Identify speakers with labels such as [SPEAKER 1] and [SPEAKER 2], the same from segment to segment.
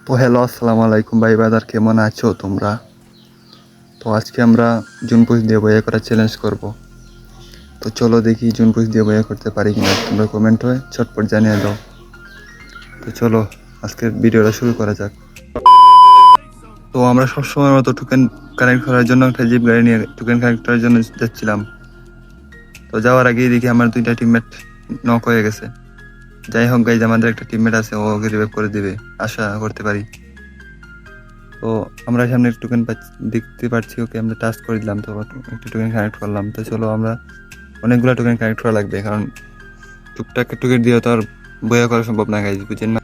[SPEAKER 1] তো হ্যালো, আসসালামু আলাইকুম ভাই বাদার, কেমন আছো তোমরা? তো আজকে আমরা জুনপুশ দিয়ে বইয়া করার চ্যালেঞ্জ করব। তো চলো দেখি জুনপুশ দিয়ে বইয়া করতে পারি কিনা, তোমরা কমেন্ট হয়ে চটপট জানিয়ে দাও। তো চলো আজকের ভিডিওটা শুরু করা যাক। তো আমরা সবসময় মতো টোকেন কানেক্ট করার জন্য একটা জিপ গাড়ি নিয়ে টোকেন কানেক্ট করার জন্য যাচ্ছিলাম। তো যাওয়ার আগেই দেখি আমার দুইটা টিমমেট নক হয়ে গেছে। যাই হোক গাইজ, আমাদের একটা টিমমেট আছে, ও ওকে রিভাইভ করে দিবে আশা করতে পারি। তো আমরা সামনে একটা টোকেন দেখতে পাচ্ছি, ওকে আমরা টাচ করে দিলাম। তো একটা টোকেন কানেক্ট করলাম। তো চলো, আমরা অনেকগুলো টোকেন কানেক্ট করা লাগবে, কারণ টুকটাক টোকেন দিয়ে তো আর বইয়া করা সম্ভব না গাইজ, বুঝছেন না?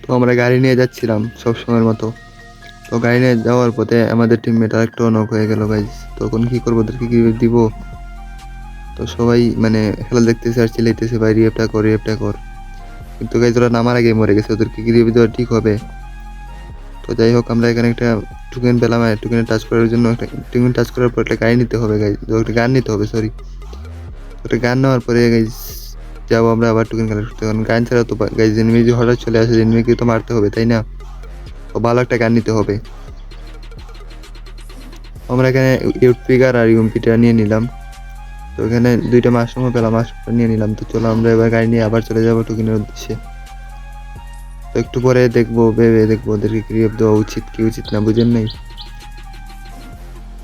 [SPEAKER 1] তো আমরা গাড়ি নিয়ে যাচ্ছিলাম সব সময়ের মতো। তো গাড়ি নিয়ে যাওয়ার পথে আমাদের টিমমেট আর একটু নক হয়ে গেল গাইজ। তখন কি করবো, ওদেরকে কি দিব? তো সবাই মানে খেলা দেখতেছে আর চিল্লাইতেছে, ভাই রিয়েপটা কর। কিন্তু গাইজ ওরা নামার আগে মরে গেছে, ওদেরকে কি রিভিউ দেওয়া ঠিক হবে? তো যাই হোক, আমরা এখানে একটা টোকেন পেলাম। আর টোকেনে টাচ করার জন্য একটা টোকেন টাচ করার পর একটা গাড়ি নিতে হবে গাইজ, একটা গান নিতে হবে, সরি। একটা গান নেওয়ার পরে গাইজ যাবো আমরা আবার টোকেন কালেক্ট করতে, কারণ গান ছাড়া তো গাইজ এনিমি যদি হঠাৎ চলে আসে, এনিমিকে তো মারতে হবে, তাই না? তো ভালো একটা গান নিতে হবে। আমরা এখানে ইউটপিকার আর ইউমপিটা নিয়ে নিলাম। তো এখানে দুইটা মাশরুমও পেলাম, মাশরুমটা নিয়ে নিলাম। তো চলো আমরা এবার গাড়ি নিয়ে আবার চলে যাবো টোকেনের উদ্দেশ্যে। তো একটু পরে ভেবে দেখবো ওদেরকে ক্রিয়েট দেওয়া উচিত কি উচিত না, বুঝেন নাই?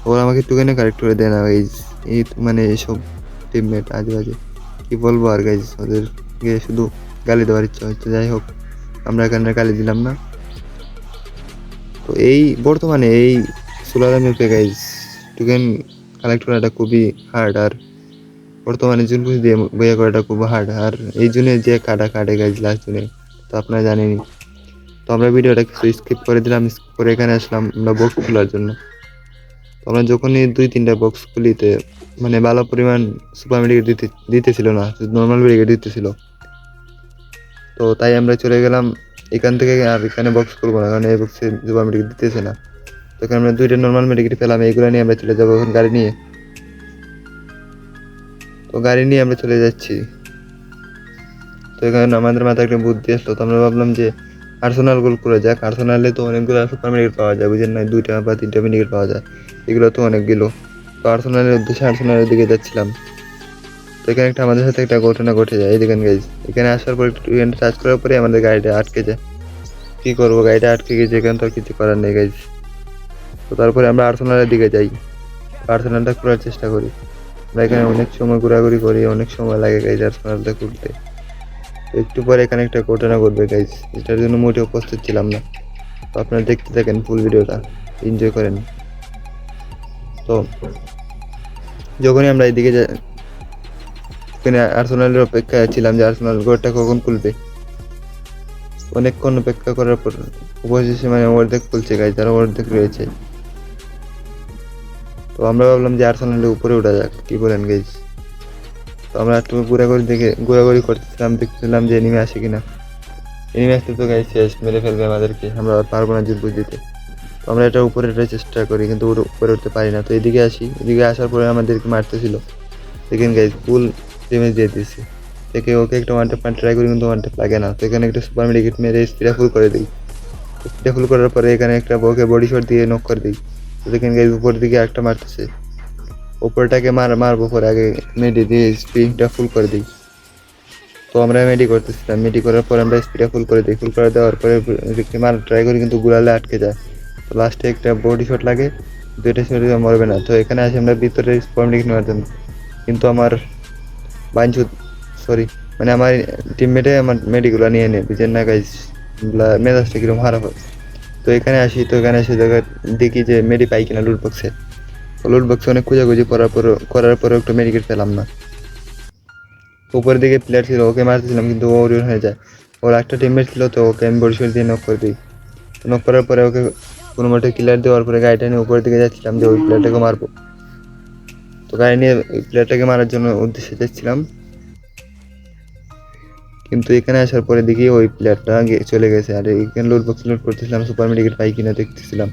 [SPEAKER 1] ওরা আমাকে টোকেনে কারেক্ট করে দেয় না গাইজ। এই মানে এসব টিমমেট আজে বাজে, কি বলবো আর গাইজ, ওদেরকে শুধু গালি দেওয়ার ইচ্ছা হচ্ছে। যাই হোক, আমরা এখানে গালি দিলাম না। তো এই বর্তমানে এই সোলার ম্যাপে গাইজ টোকেন কালেক্ট করাটা খুবই হার্ড। আর বর্তমানে জুন পুষ দিয়ে বইয়া করাটা খুব হার্ড। আর এই জন্য যে কাটে গাইজ লাস্ট জুনে, তো আপনারা জানেনই। তো আমরা ভিডিওটা কিছু স্কিপ করে দিলাম, স্কিপ করে এখানে আসলাম আমরা বক্স খোলার জন্য। তো আমরা যখনই 2-3টা বক্স খুলিতে মানে ভালো পরিমাণ সুপার মেডিকেট দিতেছিল না, নর্মাল মেডিকেট দিতেছিল। তো তাই আমরা চলে গেলাম এখান থেকে, আর এখানে বক্স করবো না, কারণ এই বক্সে সুপার মেডিকেট দিতেছে না। তো এখানে আমরা 2টা নর্মাল মেডিকেট পেলাম, এইগুলো নিয়ে আমরা চলে যাবো এখন গাড়ি নিয়ে। তো গাড়ি নিয়ে আমরা চলে যাচ্ছি। তো এখানে আমাদের মাথায় একটা বুদ্ধি আসলো। তো আমরা ভাবলাম যে আর্সেনাল গোল করে যাক। আর্সেনালে তো অনেকগুলো সুপার মেডিকেট পাওয়া যায়, বুঝেন না? 2টা বা 3টা মেডিকেট পাওয়া যায়, এগুলো তো অনেকগুলো। তো আর্সেনালের উদ্দেশ্যে আর্সেনালের দিকে যাচ্ছিলাম। তো এখানে একটা আমাদের সাথে একটা ঘটনা ঘটে যায়, এই দেখেন গাইজ। এখানে আসার পর একটু টাচ করার পরে আমাদের গাড়িটা আটকে যায়। কি করবো, গাড়িটা আটকে গেছে, এখানে তো আর কিছু করার নেই গাইজ। তো তারপরে আমরা আর্সেনালের দিকে যাই, আর্সেনালটা খোলার চেষ্টা করি। আমরা এখানে অনেক সময় ঘোরাঘুরি করি, অনেক সময় লাগে গাইজ আর্সেনালটা খুলতে। একটু পরে এখানে একটা ঘটনা ঘটবে গাইজ, এটার জন্য মোটেও প্রস্তুত ছিলাম না। তো আপনারা দেখতে থাকেন ফুল ভিডিওটা, এনজয় করেন। তো যখনই আমরা এদিকে এখানে আর্সেনালের অপেক্ষায় ছিলাম যে আর্সেনাল ঘরটা কখন খুলবে। অনেকক্ষণ অপেক্ষা করার পর অবশেষে মানে অর্ধেক খুলছে গাইজ, তারা অর্ধেক রয়েছে। তো আমরা ভাবলাম যে আর্সেনালের উপরে উঠা যাক, কি বলেন গাইজ? তো আমরা একটু ঘোরাঘুরি করতেছিলাম, দেখতেছিলাম যে এনিমে আসে কিনা। এনিমে আসতে তো গাইজ শেষ, মেরে ফেলবে আমাদেরকে, আমরা আর পারবো না জিত দিতে। তো আমরা এটা উপরে উঠার চেষ্টা করি, কিন্তু উপরে উঠতে পারি না। তো এদিকে আসি, এদিকে আসার পরে আমাদেরকে মারতেছিল, দেখেন গাইজ ফুল ড্যামেজ দিয়ে দিয়েছি। থেকে ওকে একটা ওয়ান ট্যাপ ট্রাই করি, কিন্তু ওয়ান ট্যাপ লাগে না। তো এখানে একটা সুপার মেডিকেট মেরে স্পিডা ফুল করে দিই। স্পিডা ফুল করার পরে এখানে একটা ওকে বডি শট দিয়ে নক করে দিই। তো দেখেন গাইজ উপর দিকে একটা মারতেছে, ওপরটাকে মারবো পরে আগে মেডি দিয়ে স্পিডটা ফুল করে দিই। তো আমরা মেডি করতেছিলাম, মেডি করার পর আমরা স্পিডটা ফুল করে দিই। ফুল করে দেওয়ার পরে মার ট্রাই করি, কিন্তু গুলালে আটকে যায়। তো লাস্টে একটা বডি শট লাগে, 2টা শটে মরবে না। তো এখানে আসি আমরা ভিতরে সুপার মেডিকেট নেওয়ার জন্য, কিন্তু আমার বাইঞ্চু সরি মানে আমার টিমমেটে আমার মেডিগুলো নিয়ে নেয়, বুঝেন না গাইজ, মেজাজটা কিরকম খারাপ হয়। তো এখানে আসি, তো এখানে এসে দেখি যে মেডি পাই কিনা লুট বক্সে। তো লুট বক্সে অনেক খোঁজাখুঁজি করার পরে একটা মেডিকেট পেলাম না। উপরের দিকে প্লেয়ার ছিল, ওকে মারতেছিলাম, কিন্তু ও ওরিয়ন হয়ে যায়। ওর একটা টিমমেট ছিল, তো ওকে আমি বরিশাল দিয়ে নক করে দিই। নক করার পরে ওকে কোনো মতে কিলার দেওয়ার পরে গাড়িটা নিয়ে উপরের দিকে যাচ্ছিলাম যে ওই প্লেয়ারটাকে মারবো। তো গাড়ি নিয়ে ওই প্লেয়ারটাকে মারার জন্য উদ্দেশ্যে যাচ্ছিলাম, কিন্তু এখানে আসার পরে দেখি ওই প্লেয়ারটা চলে গেছে। আর এখানে লুট বক্স লুট করতেছিলাম, সুপার মেডিকেট পাই কিনা দেখতেছিলাম,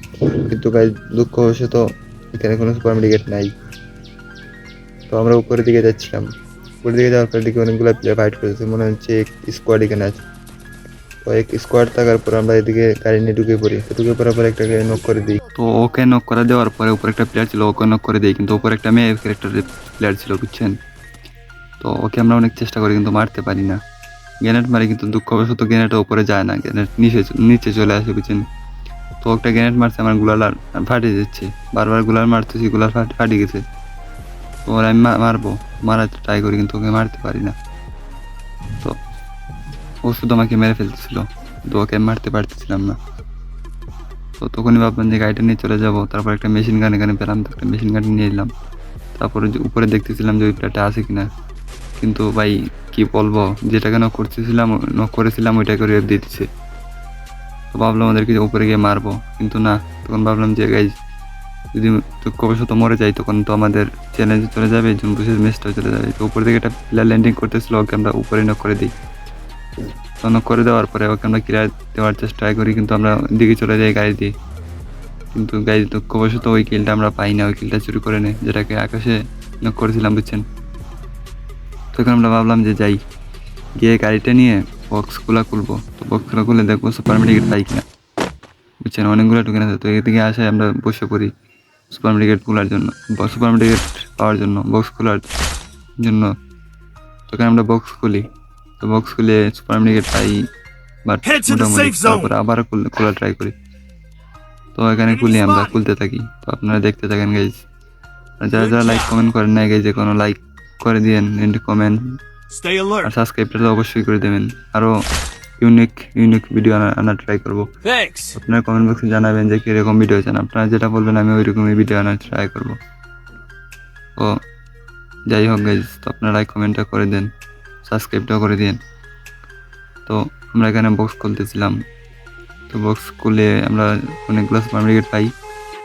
[SPEAKER 1] কিন্তু গাইজ দুঃখবশত এখানে কোনো সুপার মেডিকেট নাই। তো আমরা উপরের দিকে যাচ্ছিলাম, উপরের দিকে যাওয়ার পর দেখি অনেকগুলো প্লেয়ার ফাইট করতেছে, মনে হচ্ছে স্কোয়াড এখানে আছে। কয়েক স্কোয়াড থাকার পর আমরা এদিকে গাড়ি নিয়ে ঢুকে পড়ি। তো ঢুকে পড়ার পর একটাকে নক করে দিই। তো ওকে নক করে দেওয়ার পরে উপরে একটা প্লেয়ার ছিল, ওকে নক করে দিই, কিন্তু উপরে একটা মেয়ে ক্যারেক্টারের প্লেয়ার ছিল, বুঝছেন। তো ওকে আমরা অনেক চেষ্টা করি কিন্তু মারতে পারি না। গ্রেনেড মারি কিন্তু দুঃখবশত গ্রেনেডটা উপরে যায় না, গ্রেনেড নিচে চলে আসে, বুঝছেন। তো একটা গ্রেনেড মারছে, আমার গুলাল ফাটিয়ে যাচ্ছে, বারবার গুলাল মারতেছি, গুলাল ফাটিয়ে গেছে। তো ওরা আমি মারবো, মারাতে ট্রাই করি কিন্তু ওকে মারতে পারি না। তো ও শুধু আমাকে মেরে ফেলতেছিল, তো ওকে মারতে পারতেছিলাম না। তো তখনই ভাবলাম যে গাড়িটা নিয়ে চলে যাব। তারপর একটা মেশিন গান এখানে পেলাম, তো একটা মেশিন গান নিয়ে এলাম। তারপরে উপরে দেখতেছিলাম যে ওই প্লেয়ারটা আছে কিনা, কিন্তু ভাই কি বলবো, যেটাকে নক করেছিলাম ওইটাকে রেপ দিয়ে দিচ্ছে। তো ভাবলাম ওদেরকে উপরে গিয়ে মারবো, কিন্তু না, তখন ভাবলাম যে গাইজ যদি দুঃখবশত মরে যাই তখন তো আমাদের চ্যালেঞ্জ চলে যাবে, জুনপুশের ম্যাচটাও চলে যাবে। তো উপর থেকে একটা প্লেয়ার ল্যান্ডিং করতেছিল, ওকে আমরা উপরে নক করে দিই। তো নক করে দেওয়ার পরে ওকে আমরা ক্লিয়ার দেওয়ার চেষ্টা করি, কিন্তু আমরা দিকে চলে যাই গাড়ি দিয়ে। কিন্তু গাইজ দুঃখবশত ওই কিলটা আমরা পাই না, ওই কিলটা চুরি করে নেয়, যেটাকে আকাশে নক করেছিলাম, বুঝছেন। তখন আমরা ভাবলাম যে যাই, গিয়ে গাড়িটা নিয়ে বক্সগুলো খুলবো। তো বক্সগুলো খুলে দেখবো সুপার মেডিকেট পাই কিনা, বুঝছেন। অনেকগুলো টোকেন আছে, তো এদিকে আসায় আমরা বসে পড়ি সুপার মেডিকেট খোলার জন্য, সুপার মেডিকেট পাওয়ার জন্য, বক্স খোলার জন্য। তখন আমরা বক্স খুলি, তো বক্স খুলে সুপার মেডিকেট পাই, বাট মোটামুটি। তারপর আবার খোলা ট্রাই করি। তো এখানে খুলি, আমরা খুলতে থাকি। তো আপনারা দেখতে থাকেন গাইজ। আর যারা যারা লাইক কমেন্ট করেন না গাইজ, কোনো লাইক করে দিয়েন, কমেন্ট আর সাবস্ক্রাইবটা তো অবশ্যই করে দেবেন। আরও ইউনিক ভিডিও আনার ট্রাই করবো। আপনারা কমেন্ট বক্সে জানাবেন যে কীরকম ভিডিও চান, আপনারা যেটা বলবেন আমি ওই রকমই ভিডিও আনার ট্রাই করবো। তো যাই হোক গাইজ, তো আপনারা লাইক কমেন্টটা করে দেন, সাবস্ক্রাইবটাও করে দিন। তো আমরা এখানে বক্স খুলতেছিলাম, তো বক্স খুলে আমরা অনেকগুলো সুপার মার্কেট পাই,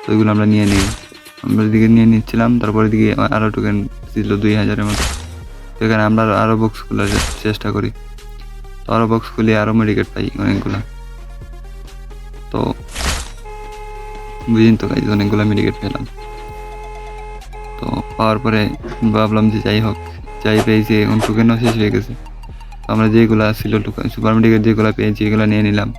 [SPEAKER 1] তো ওইগুলো আমরা নিয়ে নিই। আমরা দিকে নিয়ে নিচ্ছিলাম, তারপরে দিকে আরও টোকেন ছিল 2000-এর মতো। তো এখানে আমরা আরও বক্স খোলার চেষ্টা করি, তো আরও বক্স খুলে আরও মেডিকেট পাই অনেকগুলো। তো বুঝিন তো গাইজ, অনেকগুলো মেডিকেট পেলাম। তো পাওয়ার পরে ভাবলাম যে যাই হোক, যাই পেয়েছি, এখন টোকেনও শেষ হয়ে গেছে। তো আমরা যেগুলো ছিল সুপার মেডিকেট যেগুলো পেয়েছি এগুলো নিয়ে নিলাম।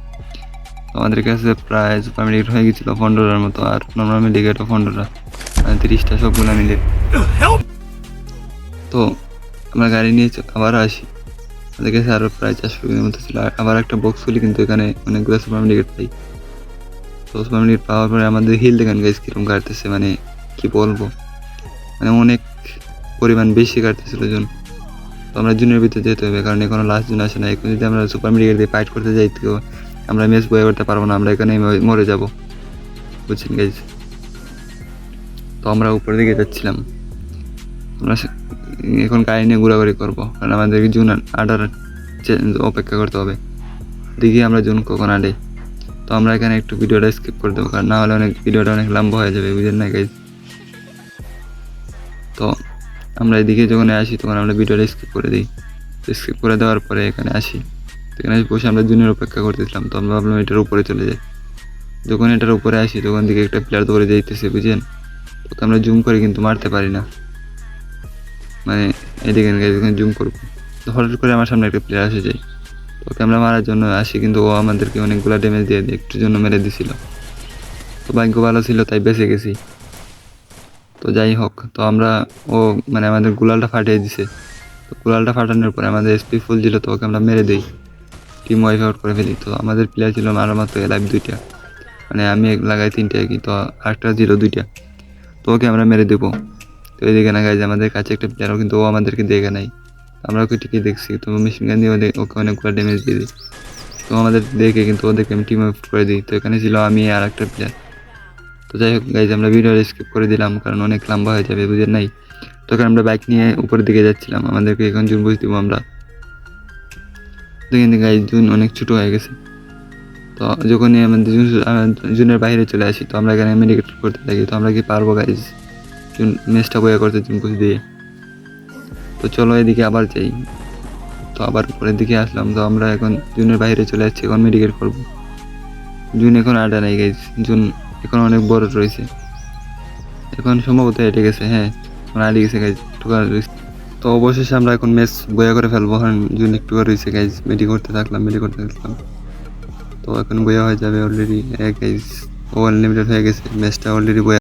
[SPEAKER 1] তো আমাদের কাছে প্রায় সুপার মেডিকেট হয়ে গেছিলো 15টার মতো, আর নর্মাল মেডিকেটও 15টা, 30টা সবগুলো মিলে। তো আমরা গাড়ি নিয়ে আবার আসি, আমাদের কাছে আরও প্রায় 400 টাকার মতো ছিল। আবার একটা বক্স খুলি, কিন্তু এখানে অনেকগুলো সুপার মেডিকেট পাই। তো সুপার মেডিকেট পাওয়ার পরে আমাদের হিল দেখেন গাইজ কীরকম কাটতেছে, মানে কি বলবো, মানে অনেক পরিমাণ বেশি কাটতেছিল জুন। তো আমরা জুনের ভিতরে যেতে হবে, কারণ এখনো লাস্ট জুন আসে না। এখন যদি আমরা সুপার মেডিকেট দিয়ে ফাইট করতে যাই তো আমরা ম্যাচ বয়ে করতে পারবো না, আমরা এখানে মরে যাব, বুঝছেন গাইজ। তো আমরা উপরের দিকে যাচ্ছিলাম, আমরা এখন গাড়ি নিয়ে ঘোরাঘুরি করবো, কারণ আমাদেরকে জুন আডার অপেক্ষা করতে হবে, দেখি আমরা জুন কখন আডে। তো আমরা এখানে একটু ভিডিওটা স্কিপ করে দেবো, কারণ না হলে ভিডিওটা অনেক লম্বা হয়ে যাবে, বুঝলেন না গাইজ। তো আমরা এদিকে যখন আসি তখন আমরা ভিডিওটা স্কিপ করে দিই। স্কিপ করে দেওয়ার পরে এখানে আসি, এখানে বসে আমরা জুনের অপেক্ষা করতেছিলাম। তো আমরা ভাবলাম এটার উপরে চলে যাই। যখন এটার উপরে আসি তখন দিকে একটা প্লেয়ার ধরে যাইতেছে, বুঝলেন। তো আমরা জুম করে কিন্তু মারতে পারি না, মানে এদিকে যখন জুম করবো তো হঠাৎ করে আমার সামনে একটা প্লেয়ার এসে যায়। তো ওকে আমরা মারার জন্য আসি, কিন্তু ও আমাদেরকে অনেকগুলো ড্যামেজ দিয়ে একটুর জন্য মেরে দিছিল। তো ভাগ্য ভালো ছিল তাই বেঁচে গেছি। তো যাই হোক, তো আমরা মানে আমাদের গুলালটা ফাটিয়ে দিছে। তো গুলালটা ফাটানোর পরে আমাদের এসপি ফুল ছিল, তো ওকে আমরা মেরে দিই, টিম ওয়াইপ আউট করে ফেলি। তো আমাদের প্লেয়ার ছিল আরও মাত্র লাইভ 2টা, মানে আমি লাগাই 3টে আর কি, তো আরেকটা ছিল 2টা। তো ওকে আমরা মেরে দেবো। তো এদিকে না গাইজ, আমাদের কাছে একটা প্লেয়ারও, কিন্তু ও আমাদেরকে দেখে নাই, আমরা ওকে ঠিকই দেখছি। তো মেশিন গান দিয়ে ওকে অনেকগুলো ড্যামেজ দিয়ে দিই। তো আমাদের দেখে কিন্তু ওদেরকে আমি টিম আউট করে দিই। তো এখানে ছিল আমি আর একটা প্লেয়ার। তো যাই হোক গাইজ, আমরা ভিডিও স্কিপ করে দিলাম, কারণ অনেক লম্বা হয়ে যাবে, বুঝেন নাই। তো এখানে আমরা বাইক নিয়ে উপরের দিকে যাচ্ছিলাম, আমাদেরকে এখন জুন বুঝ দিব আমরা। দেখেন গাইজ, জুন অনেক ছোটো হয়ে গেছে। তো যখনই আমাদের জুনের বাইরে চলে আসি, তো আমরা এখানে মেডিকেট করতে থাকি। তো আমরা কি পারবো গাইজ জুন ম্যাচটা বয়ে করতে জুন বুঝ দিয়ে? তো চলো এদিকে আবার যাই। তো আবার উপরের দিকে আসলাম, তো আমরা এখন জুনের বাইরে চলে আসছি, এখন মেডিকেট করবো। জুন এখন আড্ডা নাই গাইজ, জুন এখন অনেক বড় রয়েছে, এখন সম্ভবত হেঁটে গেছে। হ্যাঁ, এখন আড়ে গেছে গাইজ, ঠোকা রয়েছে। তো অবশেষে আমরা এখন ম্যাচ বয়া করে ফেলবো, এখন জুন একটু রয়েছে গাইজ। মেডি করতে থাকলাম। তো এখন বইয়া হয়ে যাবে অলরেডি গাইস, ও আনলিমিটেড হয়ে গেছে, ম্যাচটা অলরেডি বইয়া